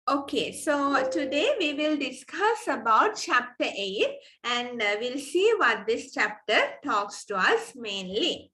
Okay, so today we will discuss about chapter 8 and we'll see what this chapter talks to us mainly.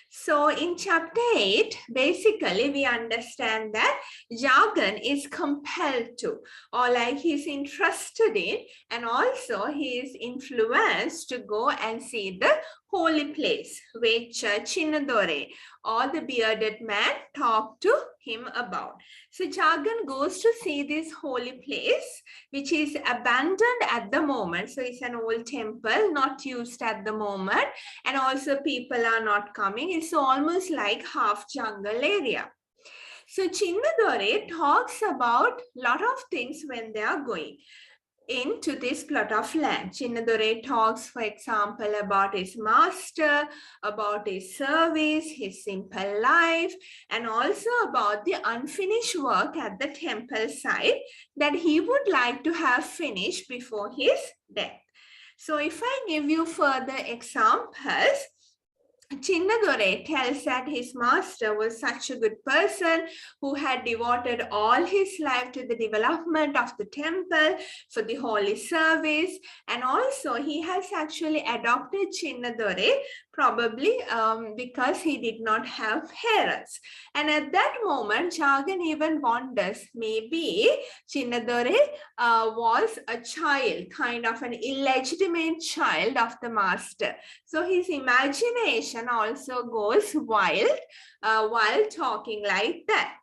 So in chapter 8, basically we understand that jargon is compelled to, or like he's interested in, and also he is influenced to go and see the holy place, which Chinnadore, or the bearded man, talked to him about. So jargon goes to see this holy place, which is abandoned at the moment. So it's an old temple, not used at the moment, and also people are not coming. It's almost like half jungle area. So Chinnadore talks about a lot of things when they are going into this plot of land. Chinnadore talks, for example, about his master, about his service, his simple life, and also about the unfinished work at the temple site that he would like to have finished before his death. So if I give you further examples, Chinnadore tells that his master was such a good person who had devoted all his life to the development of the temple for the holy service, and also he has actually adopted Chinnadore probably because he did not have parents. And at that moment, Jagan even wonders maybe Chinnadore was a child, kind of an illegitimate child of the master. So his imagination also goes wild while talking like that.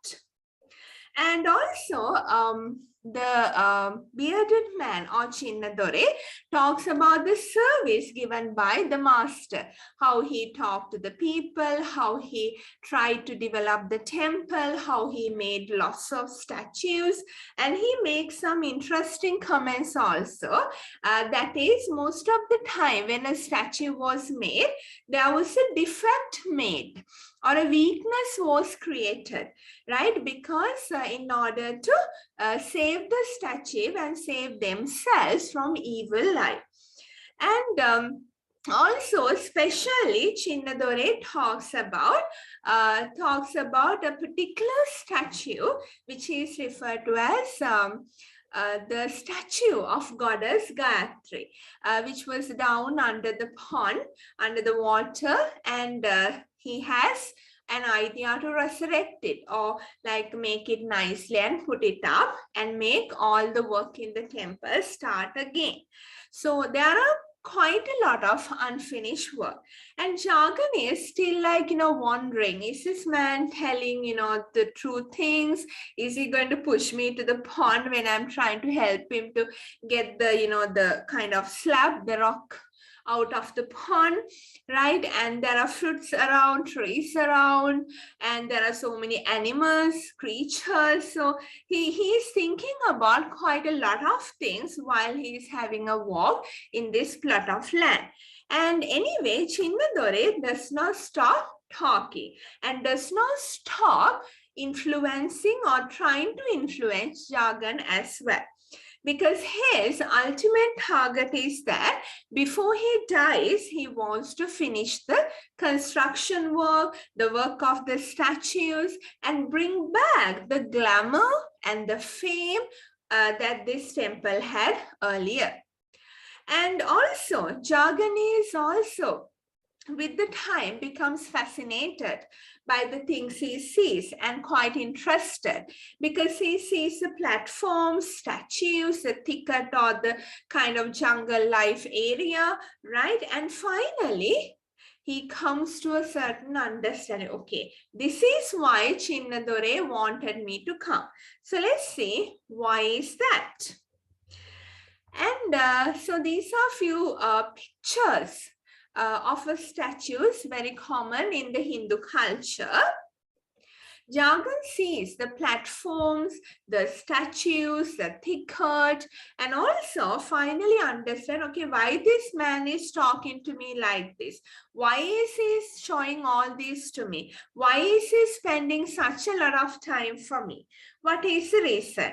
And also, the bearded man or Chinnadore talks about the service given by the master, how he talked to the people, how he tried to develop the temple, how he made lots of statues, and he makes some interesting comments also. That is, most of the time when a statue was made, there was a defect made or a weakness was created, right? Because in order to save the statue and save themselves from evil life. And also, especially Chinnadore talks about a particular statue, which is referred to as the statue of goddess Gayatri, which was down under the pond, under the water, and he has an idea to resurrect it or like make it nicely and put it up and make all the work in the temple start again. So there are quite a lot of unfinished work, and Jagan is still like, wondering, is this man telling, the true things? Is he going to push me to the pond when I'm trying to help him to get the, the kind of slab, the rock out of the pond, right? And there are fruits around, trees around, and there are so many animals, creatures. So he's thinking about quite a lot of things while he's having a walk in this plot of land. And anyway, Chinnadore does not stop talking and does not stop influencing or trying to influence Jagan as well, because his ultimate target is that before he dies, he wants to finish the construction work, the work of the statues, and bring back the glamour and the fame that this temple had earlier. And also, Jagan is also, with the time, becomes fascinated by the things he sees and quite interested, because he sees the platforms, statues, the thicket or the kind of jungle life area, right? And finally, he comes to a certain understanding. Okay, this is why Chinnadore wanted me to come. So let's see, why is that? And so these are few pictures of statues, very common in the Hindu culture. Jagan sees the platforms, the statues, the thicket, and also finally understand, okay, why this man is talking to me like this? Why is he showing all this to me? Why is he spending such a lot of time for me? What is the reason?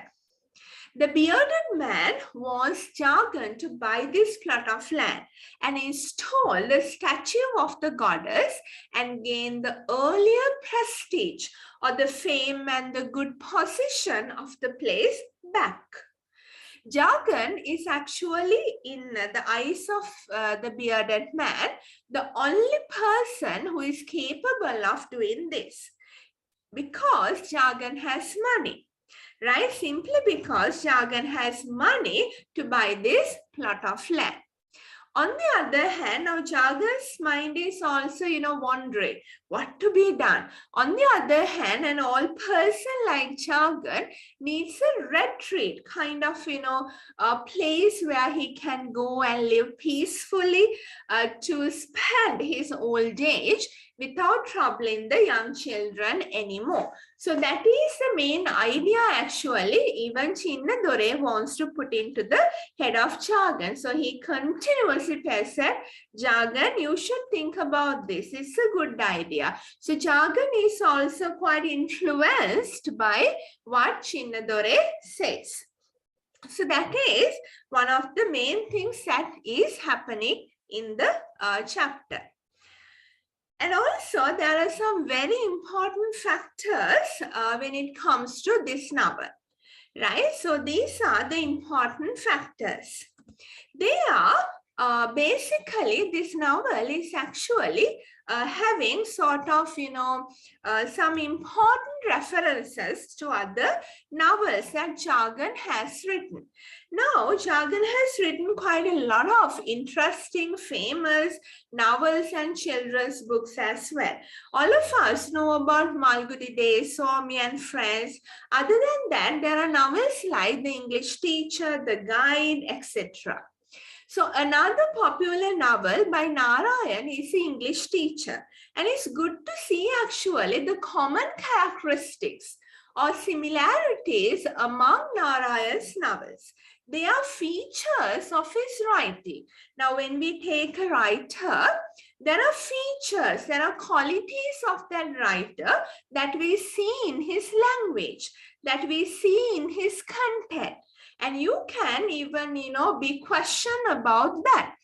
The bearded man wants Jagan to buy this plot of land and install the statue of the goddess and gain the earlier prestige or the fame and the good position of the place back. Jargon is actually, in the eyes of the bearded man, the only person who is capable of doing this, because jargon has money, right? Simply because jargon has money to buy this plot of land. On the other hand, now Jargon's mind is also, wondering what to be done. On the other hand, an old person like Jargon needs a retreat, kind of, a place where he can go and live peacefully to spend his old age without troubling the young children anymore. So that is the main idea actually even Chinna Dore wants to put into the head of Jargon. So he continuously tells that, Jargon, you should think about this. It's a good idea. So Jargon is also quite influenced by what Chinna Dore says. So that is one of the main things that is happening in the chapter. And also, there are some very important factors when it comes to this novel, right? So these are the important factors. They are basically, this novel is actually having sort of, some important references to other novels that Jargon has written. Now, Jargon has written quite a lot of interesting, famous novels and children's books as well. All of us know about Malgudi Day, Swami and Friends. Other than that, there are novels like The English Teacher, The Guide, etc. So another popular novel by Narayan is The English Teacher. And it's good to see actually the common characteristics or similarities among Narayan's novels. They are features of his writing. Now, when we take a writer, there are features, there are qualities of that writer that we see in his language, that we see in his content. And you can even, be questioned about that.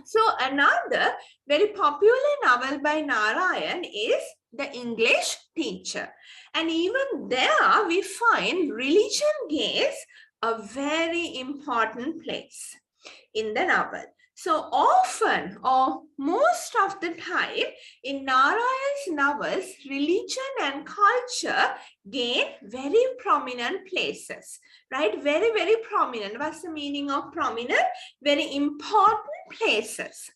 So another very popular novel by Narayan is The English Teacher. And even there we find religion gains a very important place in the novel. So often or most of the time in Narayan's novels, religion and culture gain very prominent places, right? Very, very prominent. What's the meaning of prominent? Very important places.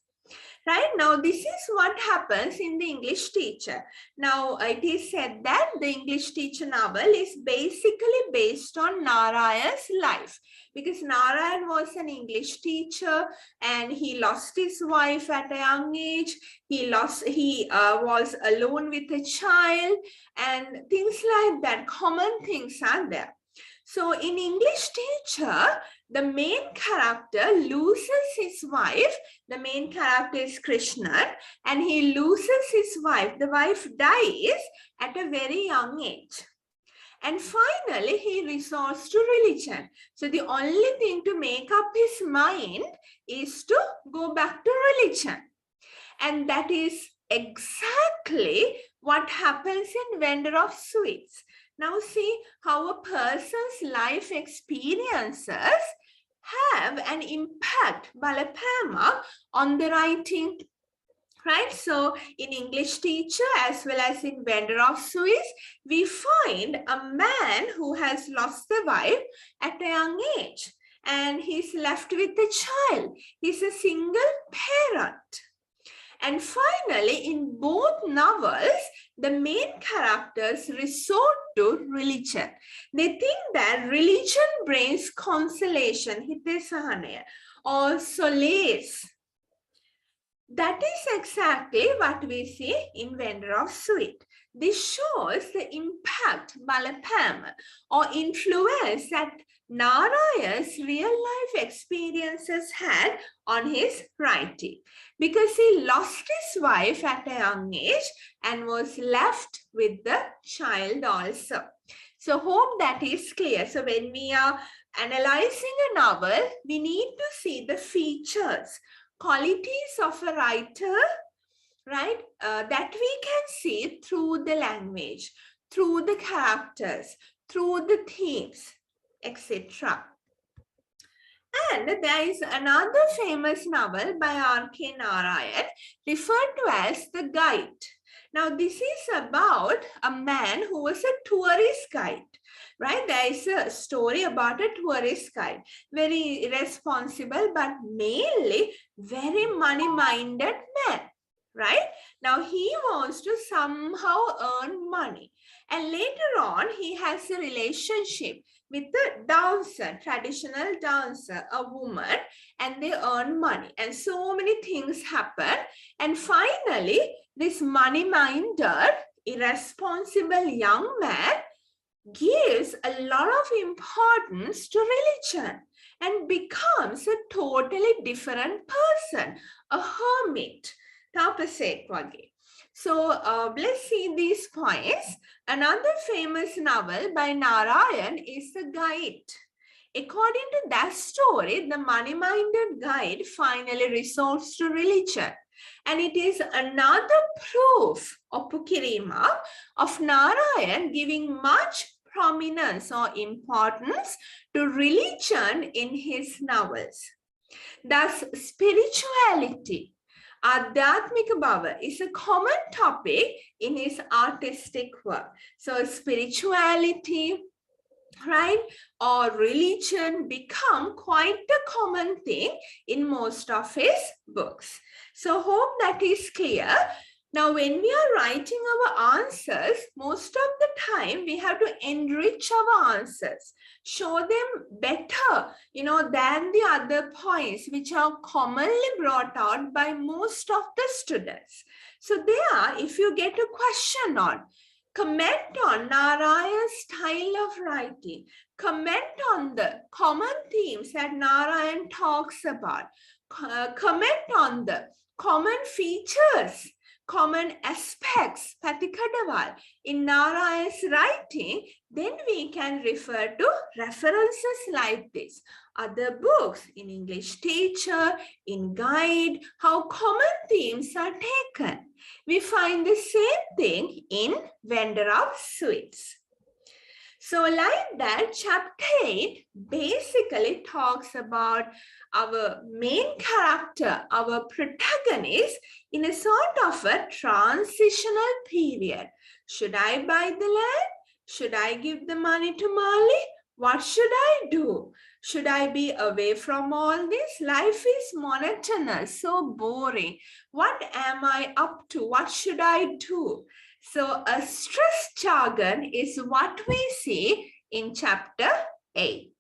Right now, this is what happens in The English Teacher. Now, it is said that The English Teacher novel is basically based on Narayan's life, because Narayan was an English teacher and he lost his wife at a young age. He was alone with a child and things like that. Common things are there. So in English Teacher, the main character loses his wife. The main character is Krishna, and he loses his wife. The wife dies at a very young age. And finally, he resorts to religion. So the only thing to make up his mind is to go back to religion. And that is exactly what happens in Vendor of Sweets. Now see how a person's life experiences have an impact, Balapama, on the writing, right? So in English Teacher as well as in Vendor of Sweets, we find a man who has lost the wife at a young age and he's left with a child. He's a single parent. And finally, in both novels, the main characters resort to religion. They think that religion brings consolation, or solace. That is exactly what we see in Vendor of Sweet. This shows the impact, Balapam, or influence that Narayan's real life experiences had on his writing, because he lost his wife at a young age and was left with the child also. So hope that is clear. So when we are analyzing a novel, we need to see the features, qualities of a writer, right, that we can see through the language, through the characters, through the themes, etc. And there is another famous novel by R.K. Narayan referred to as The Guide. Now, this is about a man who was a tourist guide, right? There is a story about a tourist guide, very irresponsible, but mainly very money-minded man, right? Now, he wants to somehow earn money. And later on, he has a relationship with the dancer, traditional dancer, a woman, and they earn money. And so many things happen. And finally, this money-minded, irresponsible young man gives a lot of importance to religion and becomes a totally different person, a hermit. So let's see these points. Another famous novel by Narayan is The Guide. According to that story, the money-minded guide finally resorts to religion. And it is another proof of Pukirima of Narayan giving much prominence or importance to religion in his novels. Thus, spirituality, Adhyatmika Bhava, is a common topic in his artistic work. So spirituality, right, or religion become quite a common thing in most of his books. So hope that is clear. Now, when we are writing our answers, most of the time we have to enrich our answers, show them better, than the other points which are commonly brought out by most of the students. So there, if you get a question on, comment on Narayan's style of writing, comment on the common themes that Narayan talks about, comment on the common features, common aspects, Patikadaval, in Narayan's writing, then we can refer to references like this. Other books in English Teacher, in Guide, how common themes are taken. We find the same thing in Vendor of Sweets. So like that, chapter 8 basically talks about our main character, our protagonist, in a sort of a transitional period. Should I buy the land? Should I give the money to Marley? What should I do? Should I be away from all this? Life is monotonous, so boring. What am I up to? What should I do? So a stress jargon is what we see in chapter 8.